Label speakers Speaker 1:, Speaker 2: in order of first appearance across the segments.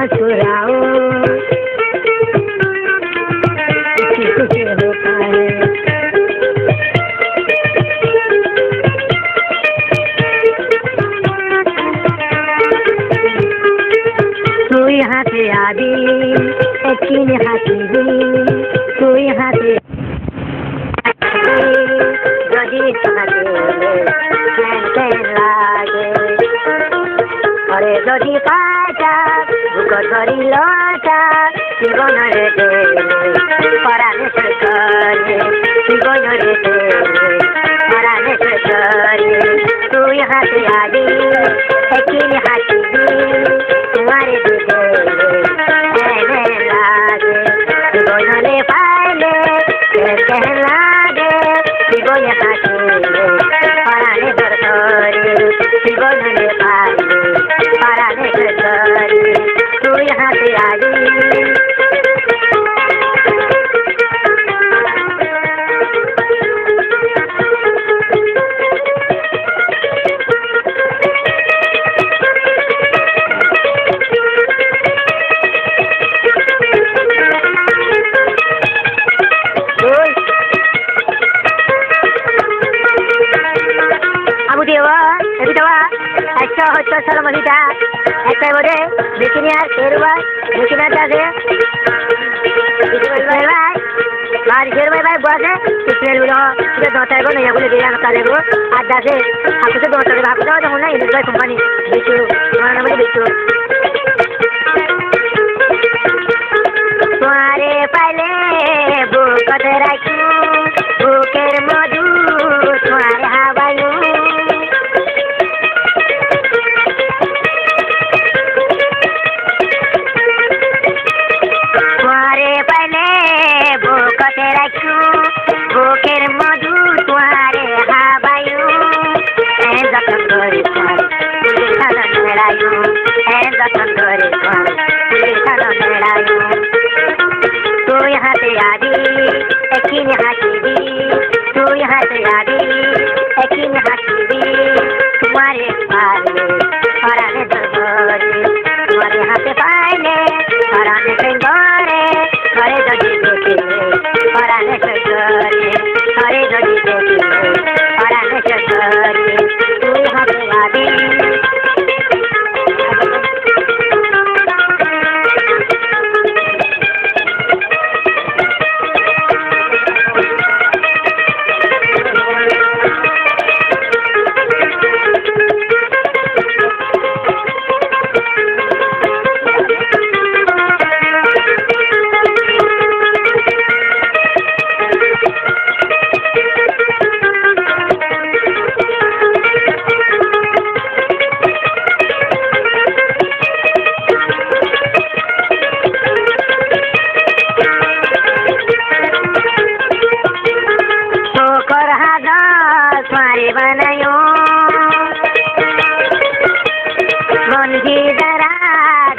Speaker 1: मुस्कुराओ खुशी खुशी होता है। तू यहाँ से आदि एक हाथी तू यहाँ से যদি তোমাকে লাগে ঘরে যদি পাটা বুক ধরিল জীবনরে পরাণে করে জীবনরে পরাণে করে তুই হাতে আদি একদিন হাতি তোমার দিকে লাগে জীবনরে পাইলে লাগে জীবনে হাসিলে পরাণে করে জীবনে পাইলে পরাণে করে তুই হাতে আদি একটা হচ্ছে সালামতিটা একটাই বোধে বিকিনি আর শেরবাই বিকিনাটা আছে ভাই শেরবাই ভাই বসে স্মেল গুলো এটা দশটায় গো নয়া বলে দিয়ে কালে গো আর দাসে আপনাকে দশটায় ভাগ দাও তখন না ইন্দ্রাই কোম্পানি বিচু আমার নামে বিচু তোমারে পাইলে বুকতে রাখু বুকের মধু তোমারে হাবায়ু বুকতে রাখু বুকের মধু তোমারে হাবায়ু যতন ধরে পুলিশ খানো মেড়ায়ু যতন ধরে পুলিশ খানো মেড়ায়ু তুই হাতে আদি একদিন হাসিবি তুই হাতে আদি একদিন হাসিবি তোমারে পাইলে পরাণে ধরে তোমারে হাতে পাইলে পরাণে ঘরে ঘরে যদি দেখিলে পরাণে ঘরে ঘরে যদি দেখিলে পরাণে ঘরে তুই হবে আদি बनायो बंदी जरा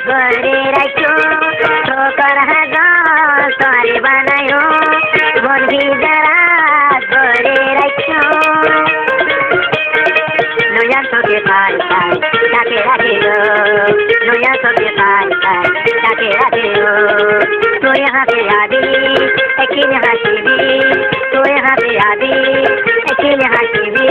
Speaker 1: घरे राख्यो ठोकर सारे बनायो बंदी जरा घरे राख्यो नयाँ सोके पाई डाके राख्यो नयाँ सोके पाई डाके राख्यो तो यहाँ पे आदि एकदिन हासिबी तो यहाँ पे आदि एकदिन हासिबी